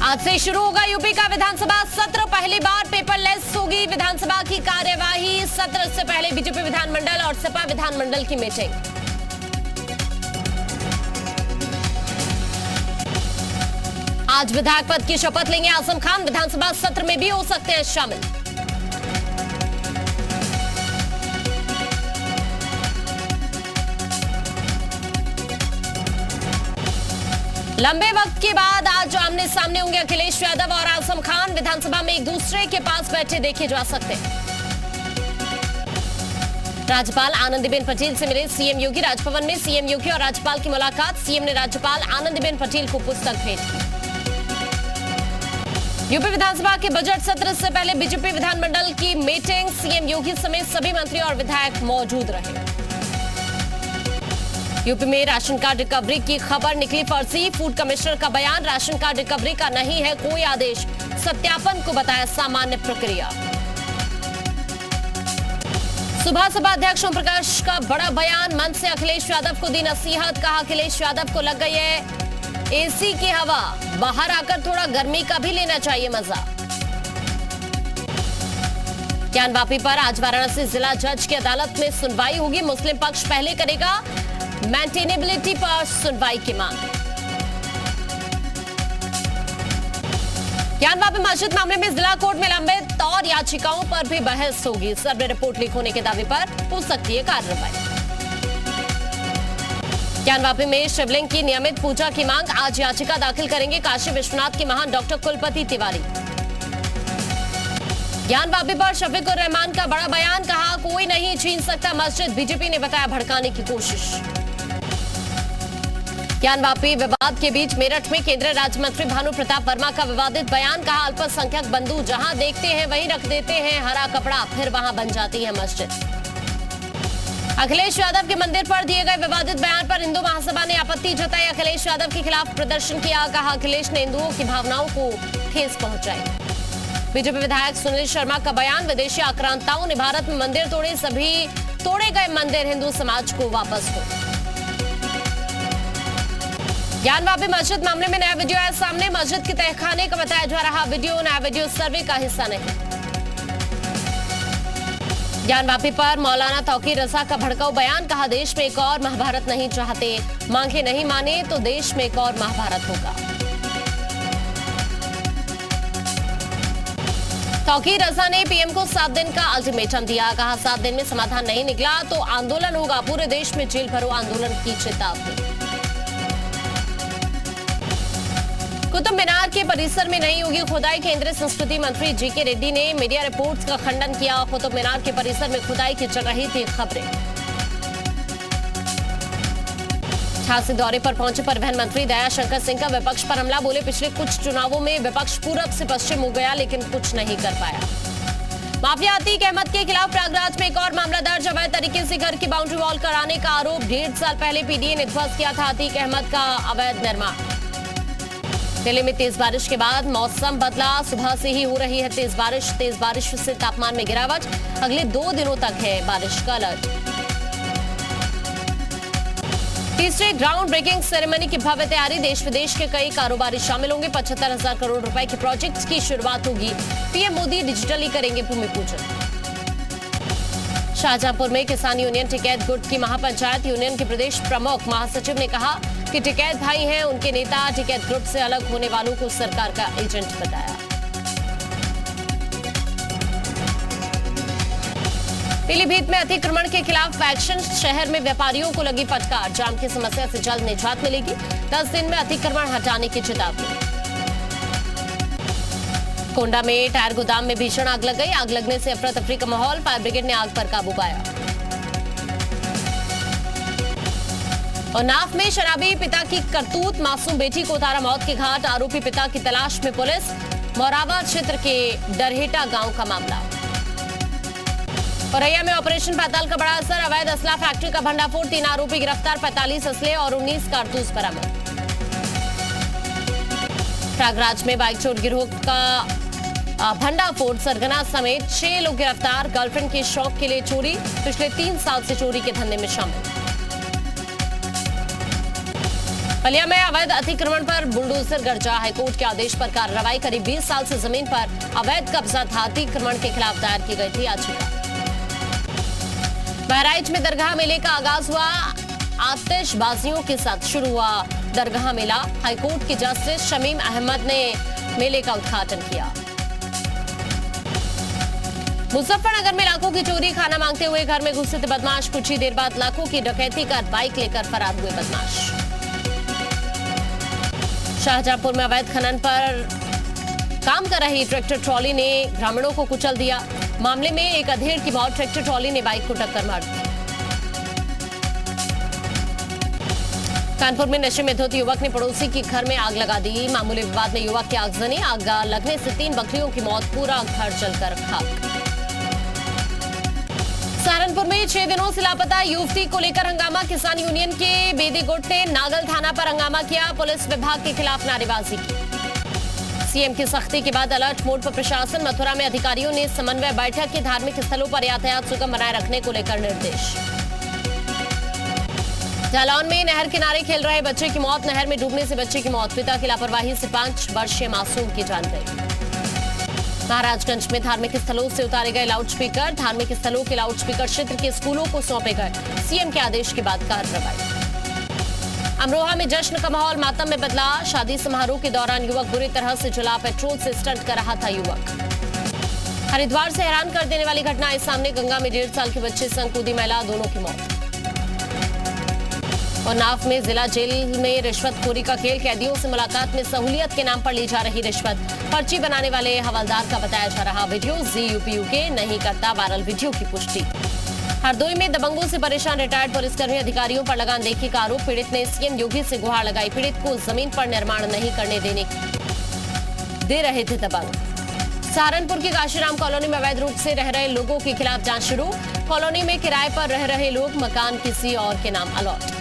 आज से शुरू होगा यूपी का विधानसभा सत्र। पहली बार पेपरलेस होगी विधानसभा की कार्यवाही। सत्र से पहले बीजेपी विधानमंडल और सपा विधानमंडल की मीटिंग। आज विधायक पद की शपथ लेंगे आजम खान। विधानसभा सत्र में भी हो सकते हैं शामिल। लंबे वक्त के बाद आज आमने सामने होंगे अखिलेश यादव और आजम खान। विधानसभा में एक दूसरे के पास बैठे देखे जा सकते हैं। राज्यपाल आनंदीबेन पटेल से मिले सीएम योगी। राजभवन में सीएम योगी और राज्यपाल की मुलाकात। सीएम ने राज्यपाल आनंदीबेन पटेल को पुस्तक भेंट की। यूपी विधानसभा के बजट सत्र से पहले बीजेपी विधानमंडल की मीटिंग। सीएम योगी समेत सभी मंत्री और विधायक मौजूद रहे। यूपी में राशन कार्ड रिकवरी की खबर निकली फर्जी। फूड कमिश्नर का बयान, राशन कार्ड रिकवरी का नहीं है कोई आदेश, सत्यापन को बताया सामान्य प्रक्रिया। सुबह सभा अध्यक्ष ओम प्रकाश का बड़ा बयान, मंच से अखिलेश यादव को दी नसीहत। कहा अखिलेश यादव को लग गई है एसी की हवा, बाहर आकर थोड़ा गर्मी का भी लेना चाहिए मजा। ज्ञानवापी पर आज वाराणसी जिला जज की अदालत में सुनवाई होगी। मुस्लिम पक्ष पहले करेगा मेंटेनेबिलिटी पर सुनवाई की मांग। ज्ञानवापी मस्जिद मामले में जिला कोर्ट में लंबित और याचिकाओं पर भी बहस होगी। सर्वे रिपोर्ट लीक होने के दावे पर हो सकती है कार्रवाई। ज्ञानवापी में शिवलिंग की नियमित पूजा की मांग। आज याचिका दाखिल करेंगे काशी विश्वनाथ के महान डॉक्टर कुलपति तिवारी। ज्ञानवापी पर शफीक उर रहमान का बड़ा बयान। कहा कोई नहीं छीन सकता मस्जिद, बीजेपी ने बताया भड़काने की कोशिश। ज्ञानवापी विवाद के बीच मेरठ में केंद्रीय राज्य मंत्री भानु प्रताप वर्मा का विवादित बयान। कहा अल्पसंख्यक बंधु जहां देखते हैं वहीं रख देते हैं हरा कपड़ा, फिर वहां बन जाती है मस्जिद। अखिलेश यादव के मंदिर पर दिए गए विवादित बयान पर हिंदू महासभा ने आपत्ति जताई। अखिलेश यादव के खिलाफ प्रदर्शन किया। कहा अखिलेश ने हिंदुओं की भावनाओं को ठेस पहुंचाई। बीजेपी विधायक सुनील शर्मा का बयान, विदेशी आक्रांताओं ने भारत में मंदिर तोड़े, सभी तोड़े गए मंदिर हिंदू समाज को वापस हो। ज्ञानवापी मस्जिद मामले में नया वीडियो आया सामने। मस्जिद के तहखाने का बताया जा रहा वीडियो नया वीडियो सर्वे का हिस्सा नहीं। ज्ञानवापी पर मौलाना तौकीर रजा का भड़काऊ बयान। कहा देश में एक और महाभारत नहीं चाहते, मांगे नहीं माने तो देश में एक और महाभारत होगा। तौकीर रजा ने पीएम को 7 दिन का अल्टीमेटम दिया। कहा 7 दिन में समाधान नहीं निकला तो आंदोलन होगा। पूरे देश में जेल भरो आंदोलन की चेतावनी। कुतुब मीनार के परिसर में नहीं होगी खुदाई। केंद्रीय संस्कृति मंत्री जीके रेड्डी ने मीडिया रिपोर्ट्स का खंडन किया। कुतुब मीनार के परिसर में खुदाई की चल रही थी खबरें। झांसी दौरे पर पहुंचे परिवहन मंत्री दयाशंकर सिंह का विपक्ष पर हमला। बोले पिछले कुछ चुनावों में विपक्ष पूरब से पश्चिम हो गया लेकिन कुछ नहीं कर पाया। माफिया अतीक अहमद के खिलाफ प्रयागराज में एक और मामला दर्ज। अवैध तरीके से घर की बाउंड्री वॉल कराने का आरोप। 1.5 साल पहले पीडीए ने ध्वस्त किया था अतीक अहमद का अवैध निर्माण। दिल्ली में तेज बारिश के बाद मौसम बदला। सुबह से ही हो रही है तेज बारिश से तापमान में गिरावट। अगले 2 दिनों तक है बारिश का अलर्ट। तीसरे ग्राउंड ब्रेकिंग सेरेमनी की भव्य तैयारी। देश विदेश के कई कारोबारी शामिल होंगे। 75,000 करोड़ रुपए के प्रोजेक्ट्स की शुरुआत होगी। पीएम मोदी डिजिटली करेंगे भूमि पूजन। शाहजहांपुर में किसान यूनियन टिकैत गुट की महापंचायत। यूनियन के प्रदेश प्रमुख महासचिव ने कहा कि टिकैत भाई हैं, उनके नेता टिकैत ग्रुप से अलग होने वालों को सरकार का एजेंट बताया। पीलीभीत में अतिक्रमण के खिलाफ एक्शन। शहर में व्यापारियों को लगी फटकार। जाम की समस्या से जल्द निजात मिलेगी। 10 दिन में अतिक्रमण हटाने की चेतावनी। कोंडा में टायर गोदाम में भीषण आग लग गई। आग लगने से अफरा तफरी का माहौल। फायर ब्रिगेड ने आग पर काबू पाया। और नाफ में शराबी पिता की करतूत, मासूम बेटी को उतारा मौत के घाट। आरोपी पिता की तलाश में पुलिस। मोरावा क्षेत्र के डरहेटा गांव का मामला। औरैया में ऑपरेशन पाताल का बड़ा असर। अवैध असला फैक्ट्री का भंडाफोड़। 3 आरोपी गिरफ्तार। 45 असले और 19 कारतूस बरामद। प्रयागराज में बाइक चोर गिरोह का भंडाफोड़। सरगना समेत 6 लोग गिरफ्तार। गर्लफ्रेंड के शौक के लिए चोरी। पिछले 3 साल से चोरी के धंधे में शामिल। बलिया में अवैध अतिक्रमण पर बुलडोजर गरजा, हाईकोर्ट के आदेश पर कार्रवाई करी। 20 साल से जमीन पर अवैध कब्जा था, अतिक्रमण के खिलाफ दायर की गई थी याचिका। बहराइच में दरगाह मेले का आगाज हुआ, आतिशबाजियों के साथ शुरू हुआ दरगाह मेला। हाईकोर्ट के जस्टिस शमीम अहमद ने मेले का उद्घाटन किया। मुजफ्फरनगर में लाखों की चोरी, खाना मांगते हुए घर में घुसे थे बदमाश। कुछ ही देर बाद लाखों की डकैती कर बाइक लेकर फरार हुए बदमाश। शाहजहांपुर में अवैध खनन पर काम कर रही ट्रैक्टर ट्रॉली ने ग्रामीणों को कुचल दिया। मामले में एक अधेड़ की मौत, ट्रैक्टर ट्रॉली ने बाइक को टक्कर मार दी। कानपुर में नशे में धुत युवक ने पड़ोसी के घर में आग लगा दी। मामूली विवाद में युवक की आगजनी, आग लगने से 3 बकरियों की मौत, पूरा घर जलकर खाक। सहारनपुर में 6 दिनों से लापता युवती को लेकर हंगामा, किसान यूनियन के बेदी गुट ने नागल थाना पर हंगामा किया, पुलिस विभाग के खिलाफ नारेबाजी की। सीएम की सख्ती के बाद अलर्ट मोड पर प्रशासन, मथुरा में अधिकारियों ने समन्वय बैठक की, धार्मिक स्थलों पर यातायात सुगम बनाए रखने को लेकर निर्देश। जालौन में नहर किनारे खेल रहे बच्चे की मौत, नहर में डूबने से बच्चे की मौत, पिता की लापरवाही से 5 वर्षीय मासूम की जान गई। महाराजगंज में धार्मिक स्थलों से उतारे गए लाउडस्पीकर, धार्मिक स्थलों के लाउडस्पीकर क्षेत्र के स्कूलों को सौंपे गए, सीएम के आदेश के बाद कार्रवाई। अमरोहा में जश्न का माहौल मातम में बदला, शादी समारोह के दौरान युवक बुरी तरह से जला, पेट्रोल से स्टंट कर रहा था युवक। हरिद्वार से हैरान कर देने वाली घटना आई सामने, गंगा में 1.5 साल के बच्चे संग कूदी महिला, दोनों की मौत। और नाव में जिला जेल में रिश्वतखोरी का खेल, कैदियों से मुलाकात में सहूलियत के नाम पर ली जा रही रिश्वत, पर्ची बनाने वाले हवलदार का बताया जा रहा वीडियो, जीयूपीयू के नहीं करता वायरल वीडियो की पुष्टि। हरदोई में दबंगों से परेशान रिटायर्ड पुलिसकर्मी, अधिकारियों पर लगान देखी का आरोप, पीड़ित ने सीएम योगी से गुहार लगाई, पीड़ित को जमीन पर निर्माण नहीं करने दे रहे थे दबंग। सहारनपुर की काशीराम कॉलोनी में अवैध रूप से रह रहे लोगों के खिलाफ जांच शुरू, कॉलोनी में किराए पर रह रहे लोग, मकान किसी और के नाम अलॉट।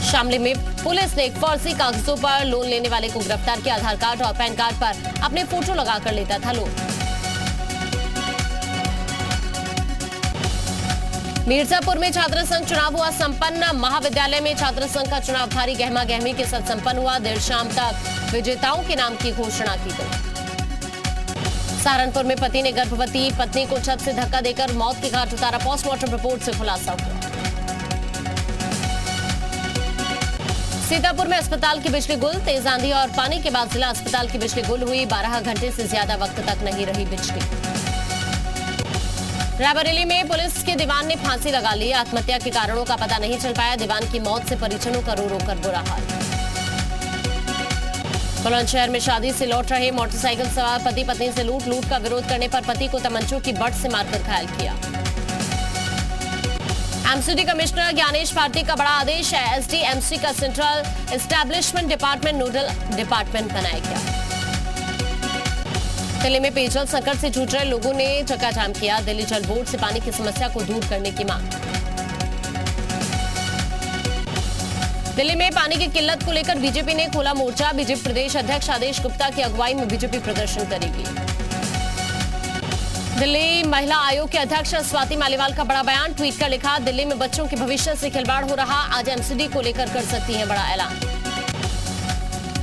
शामली में पुलिस ने एक फर्जी कागजों पर लोन लेने वाले को गिरफ्तार किया, आधार कार्ड और पैन कार्ड पर अपने फोटो लगाकर लेता था लोन। मिर्जापुर में छात्र संघ चुनाव हुआ संपन्न, महाविद्यालय में छात्र संघ का चुनाव भारी गहमा गहमी के साथ संपन्न हुआ, देर शाम तक विजेताओं के नाम की घोषणा की गई। सहारनपुर में पति ने गर्भवती पत्नी को छत से धक्का देकर मौत के घाट उतारा, पोस्टमार्टम रिपोर्ट से खुलासा हुआ। सीतापुर में अस्पताल की बिजली गुल, तेज आंधी और पानी के बाद जिला अस्पताल की बिजली गुल हुई, 12 घंटे से ज्यादा वक्त तक नहीं रही बिजली। रायबरेली में पुलिस के दीवान ने फांसी लगा ली, आत्महत्या के कारणों का पता नहीं चल पाया, दीवान की मौत से परिजनों का रो रो कर बुरा हाल। बुलंदशहर में शादी से लौट रहे मोटरसाइकिल सवार पति पत्नी से लूट का विरोध करने पर पति को तमंचों की बट से मारकर घायल किया। एमसीडी कमिश्नर ज्ञानेश भारती का बड़ा आदेश है, एसडीएमसी का central establishment department nodal department बनाया गया। दिल्ली में पेयजल संकट से जूझ रहे लोगों ने चक्काजाम किया, दिल्ली जल बोर्ड से पानी की समस्या को दूर करने की मांग। दिल्ली में पानी की किल्लत को लेकर बीजेपी ने खोला मोर्चा, बीजेपी प्रदेश अध्यक्ष आदेश गुप्ता की अगुवाई में बीजेपी प्रदर्शन करेगी। दिल्ली महिला आयोग के अध्यक्ष स्वाति मालीवाल का बड़ा बयान, ट्वीट कर लिखा, दिल्ली में बच्चों के भविष्य से खिलवाड़ हो रहा, आज एमसीडी को लेकर कर सकती है बड़ा ऐलान।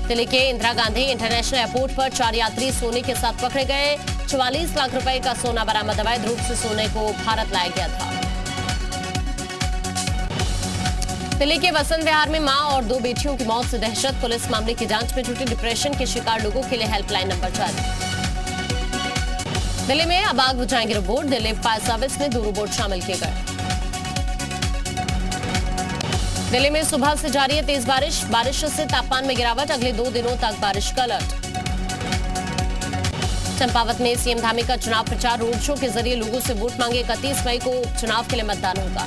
दिल्ली के इंदिरा गांधी इंटरनेशनल एयरपोर्ट पर 4 यात्री सोने के साथ पकड़े गए, 44 लाख रुपए का सोना बरामद, अवैध रूप से सोने को भारत लाया गया था। दिल्ली के वसंत विहार में मां और 2 बेटियों की मौत से दहशत, पुलिस मामले की जांच में जुटी, डिप्रेशन के शिकार लोगों के लिए हेल्पलाइन नंबर जारी। दिल्ली में अब आग बुझाएंगे रोबोट, दिल्ली फायर सर्विस में 2 रोबोट शामिल किए गए। दिल्ली में सुबह से जारी है तेज बारिश, बारिश से तापमान में गिरावट, अगले 2 दिनों तक बारिश का अलर्ट। चंपावत में सीएम धामी का चुनाव प्रचार, रोड शो के जरिए लोगों से वोट मांगे, 31 मई को चुनाव के लिए मतदान होगा।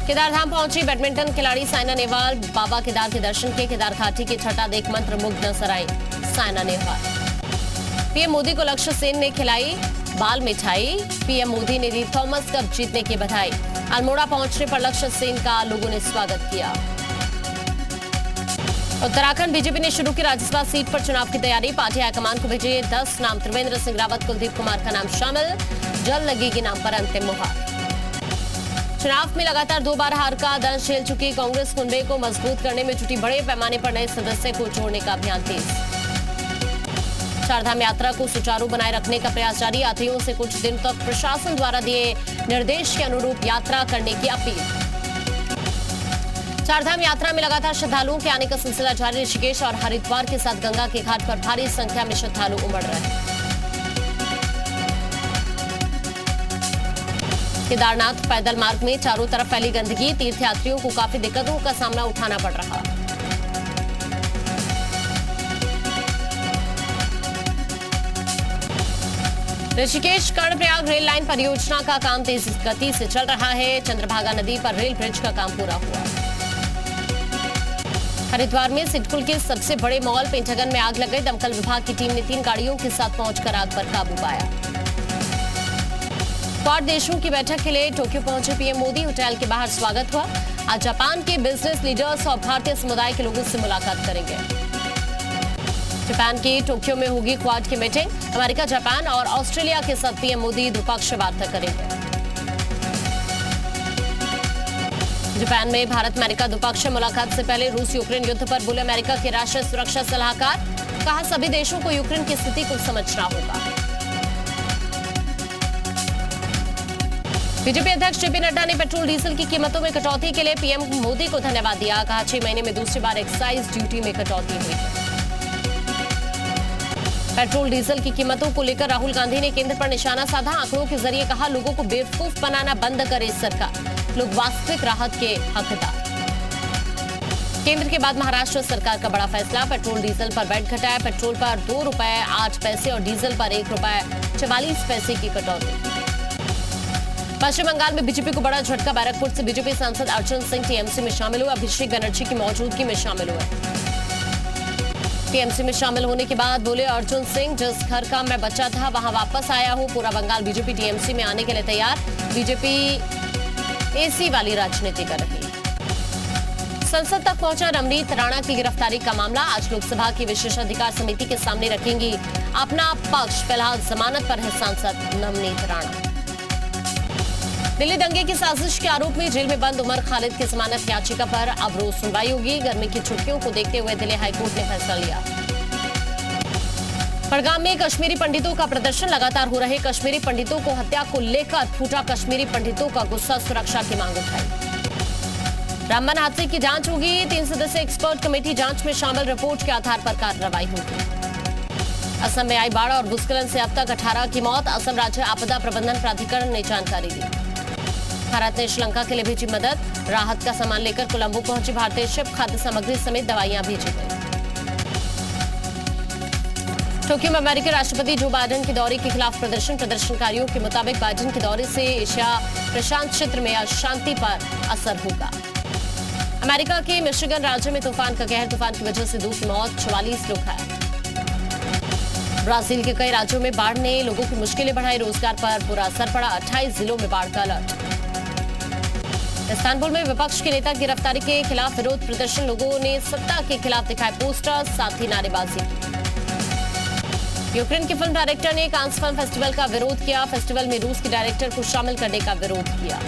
केदारधाम पहुंची बैडमिंटन खिलाड़ी साइना नेहवाल, बाबा केदार के दर्शन के, केदार घाटी की छटा देख मंत्र मुग्ध नजर आई साइना नेहवाल। पीएम मोदी को लक्ष्य सेन ने खिलाई बाल मिठाई, पीएम मोदी ने दी थॉमस कप जीतने की बधाई, अल्मोड़ा पहुंचने पर लक्ष्य सेन का लोगों ने स्वागत किया। उत्तराखंड बीजेपी ने शुरू की राज्यसभा सीट पर चुनाव की तैयारी, पार्टी हाईकमान को भेजे 10 नाम, त्रिवेंद्र सिंह रावत, कुलदीप कुमार का नाम शामिल, जल्द लगेगी नाम पर अंतिम मुहर। चुनाव में लगातार 2 बार हार का दंश झेल चुकी कांग्रेस कुनबे को मजबूत करने में जुटी, बड़े पैमाने पर नए सदस्य को जोड़ने का अभियान तेज। चारधाम यात्रा को सुचारू बनाए रखने का प्रयास जारी, यात्रियों से कुछ दिन तक प्रशासन द्वारा दिए निर्देश के अनुरूप यात्रा करने की अपील। चारधाम यात्रा में लगातार श्रद्धालुओं के आने का सिलसिला जारी, ऋषिकेश और हरिद्वार के साथ गंगा के घाट पर भारी संख्या में श्रद्धालु उमड़ रहे हैं। केदारनाथ पैदल मार्ग में चारों तरफ फैली गंदगी, तीर्थयात्रियों को काफी दिक्कतों का सामना उठाना पड़ रहा। ऋषिकेश कर्णप्रयाग रेल लाइन परियोजना का काम तेज गति से चल रहा है। चंद्रभागा नदी पर रेल ब्रिज का काम पूरा हुआ। हरिद्वार में सिडकुल के सबसे बड़े मॉल पेंटागन में आग लग गई, दमकल विभाग की टीम ने 3 गाड़ियों के साथ पहुंचकर आग पर काबू पाया। क्वाड देशों की बैठक के लिए टोक्यो पहुंचे पीएम मोदी, होटल के बाहर स्वागत हुआ। आज जापान के बिजनेस लीडर्स और भारतीय समुदाय के लोगों से मुलाकात करेंगे। जापान के टोक्यो में होगी क्वाड की मीटिंग, अमेरिका, जापान और ऑस्ट्रेलिया के साथ पीएम मोदी द्विपक्षीय वार्ता करेंगे। जापान में भारत अमेरिका द्विपक्षीय मुलाकात से पहले रूस यूक्रेन युद्ध पर बोले अमेरिका के राष्ट्रीय सुरक्षा सलाहकार, कहा सभी देशों को यूक्रेन की स्थिति को समझना होगा। बीजेपी अध्यक्ष जेपी नड्डा ने पेट्रोल डीजल की कीमतों में कटौती के लिए पीएम मोदी को धन्यवाद दिया, कहा 6 महीने में दूसरी बार एक्साइज ड्यूटी में कटौती हुई है। पेट्रोल डीजल की कीमतों को लेकर राहुल गांधी ने केंद्र पर निशाना साधा, आंकड़ों के जरिए कहा लोगों को बेवकूफ बनाना बंद करे सरकार, लोग वास्तविक राहत के हकदार। केंद्र के बाद महाराष्ट्र सरकार का बड़ा फैसला, पेट्रोल डीजल पर वैट घटाया, पेट्रोल पर 2 रुपए 8 पैसे और डीजल पर 1 रुपए 44 पैसे की कटौती। पश्चिम बंगाल में बीजेपी को बड़ा झटका, बैरकपुर से बीजेपी सांसद अर्जुन सिंह टीएमसी में शामिल हुए, अभिषेक बनर्जी की मौजूदगी में शामिल हुए। टीएमसी में शामिल होने के बाद बोले अर्जुन सिंह, जिस घर का मैं बच्चा था वहां वापस आया हूं, पूरा बंगाल बीजेपी टीएमसी में आने के लिए तैयार, बीजेपी एसी वाली राजनीति कर रही। संसद तक पहुंचा नवनीत राणा की गिरफ्तारी का मामला, आज लोकसभा की विशेषाधिकार समिति के सामने रखेंगी अपना पक्ष, फिलहाल जमानत पर है सांसद नवनीत राणा। दिल्ली दंगे की साजिश के आरोप में जेल में बंद उमर खालिद की जमानत याचिका पर अब रोज सुनवाई होगी, गर्मी की छुट्टियों को देखते हुए दिल्ली हाईकोर्ट ने फैसला लिया। बड़गाम में कश्मीरी पंडितों का प्रदर्शन, लगातार हो रहे कश्मीरी पंडितों को हत्या को लेकर फूटा कश्मीरी पंडितों का गुस्सा, सुरक्षा की मांग उठाई। रामबन हादसे की जांच होगी, 3 सदस्यीय एक्सपर्ट कमेटी जांच में शामिल, रिपोर्ट के आधार पर कार्रवाई होगी। असम में आई बाढ़ और भूस्खलन से अब तक 18 की मौत, असम राज्य आपदा प्रबंधन प्राधिकरण ने जानकारी दी। भारत ने श्रीलंका के लिए भेजी मदद, राहत का सामान लेकर कोलंबो पहुंची भारतीय शिप, खाद्य सामग्री समेत दवाइयां भेजी गई। टोक्यो में अमेरिकी राष्ट्रपति जो बाइडेन के दौरे के खिलाफ प्रदर्शनकारियों के मुताबिक बाइडेन के दौरे से एशिया प्रशांत क्षेत्र में अशांति पर असर होगा। अमेरिका के मिशिगन राज्य में तूफान का कहर, तूफान की वजह से 2 की मौत, 44 लोग घायल। ब्राजील के कई राज्यों में बाढ़ ने लोगों की मुश्किलें बढ़ाई, रोजगार पर बुरा असर पड़ा, 28 जिलों में बाढ़ का अलर्ट। इस्तांबुल में विपक्ष के नेता की गिरफ्तारी के खिलाफ विरोध प्रदर्शन, लोगों ने सत्ता के खिलाफ दिखाए पोस्टर, साथ ही नारेबाजी की। यूक्रेन के फिल्म डायरेक्टर ने कांस फिल्म फेस्टिवल का विरोध किया, फेस्टिवल में रूस के डायरेक्टर को शामिल करने का विरोध किया।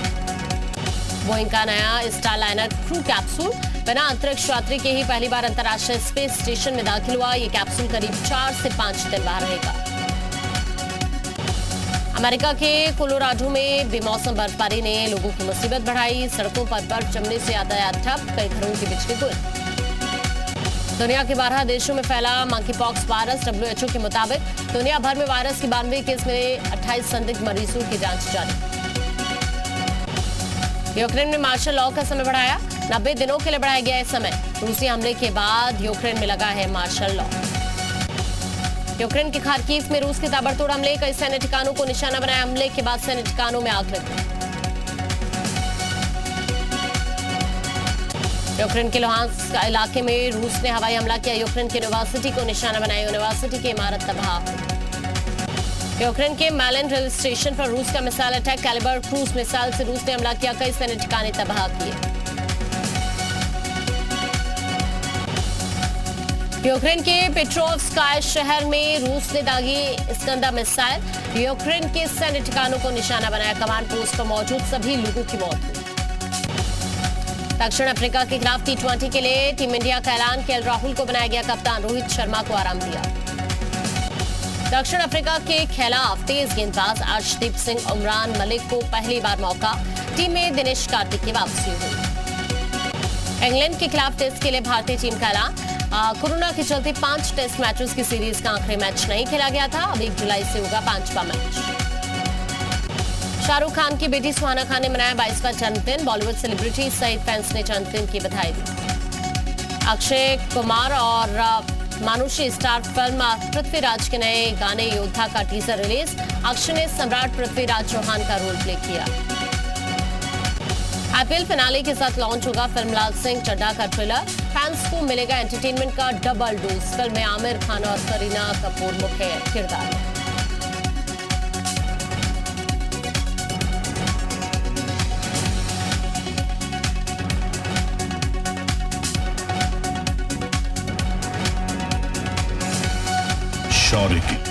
बोइंग का नया स्टारलाइनर क्रू कैप्सूल बिना अंतरिक्ष यात्री के ही पहली बार अंतर्राष्ट्रीय स्पेस स्टेशन में दाखिल हुआ, ये कैप्सूल करीब 4 से 5 दिन वहां रहेगा। अमेरिका के कोलोराडो में बेमौसम बर्फबारी ने लोगों की मुसीबत बढ़ाई, सड़कों पर बर्फ जमने से यातायात ठप, कई घरों की बिजली गुल। दुनिया के 12 देशों में फैला मंकीपॉक्स वायरस, WHO के मुताबिक दुनिया भर में वायरस के 92 केस में 28 संदिग्ध मरीजों की जांच जारी। यूक्रेन में मार्शल लॉ का समय बढ़ाया, 90 दिनों के लिए बढ़ाया गया है समय, रूसी हमले के बाद यूक्रेन में लगा है मार्शल लॉ। यूक्रेन के खार्किव में रूस के ताबड़तोड़ हमले, कई सैन्य ठिकानों को निशाना बनाया, हमले के बाद सैन्य ठिकानों में आग लगी। यूक्रेन के लुहांस्क इलाके में रूस ने हवाई हमला किया, यूक्रेन की यूनिवर्सिटी को निशाना बनाया, यूनिवर्सिटी की इमारत तबाह। यूक्रेन के मैलन रेल स्टेशन पर रूस का missile attack, Kalibr cruise missile से रूस ने हमला किया, कई सैन्य ठिकाने तबाह किए। यूक्रेन के पेट्रोव्स्काय शहर में रूस ने दागी इस्कंदर मिसाइल, यूक्रेन के सैन्य ठिकानों को निशाना बनाया, कमांड पोस्ट पर मौजूद सभी लोगों की मौत हुई। दक्षिण अफ्रीका के खिलाफ T20 के लिए टीम इंडिया का ऐलान, केएल राहुल को बनाया गया कप्तान, रोहित शर्मा को आराम दिया। दक्षिण अफ्रीका के खिलाफ तेज गेंदबाज अर्शदीप सिंह, उमरान मलिक को पहली बार मौका, टीम में दिनेश कार्तिक की वापसी हुई। इंग्लैंड के खिलाफ टेस्ट के लिए भारतीय टीम का ऐलान, कोरोना के चलते 5 टेस्ट मैचेस की सीरीज का आखिरी मैच नहीं खेला गया था, अब 1 जुलाई से होगा 5वां मैच। शाहरुख खान की बेटी सुहाना खान ने मनाया 22वां जन्मदिन, बॉलीवुड सेलिब्रिटी सहित फैंस ने जन्मदिन की बधाई दी। अक्षय कुमार और मानुषी स्टार फिल्म पृथ्वीराज के नए गाने योद्धा का टीजर रिलीज, अक्षय ने सम्राट पृथ्वीराज चौहान का रोल प्ले किया। आईपीएल फिनाले के साथ लॉन्च होगा फिल्म लाल सिंह चड्ढा का ट्रेलर, फैंस को मिलेगा एंटरटेनमेंट का डबल डोज। फिल्म में आमिर खान और करीना कपूर मुख्य किरदार हैं। शौर्य की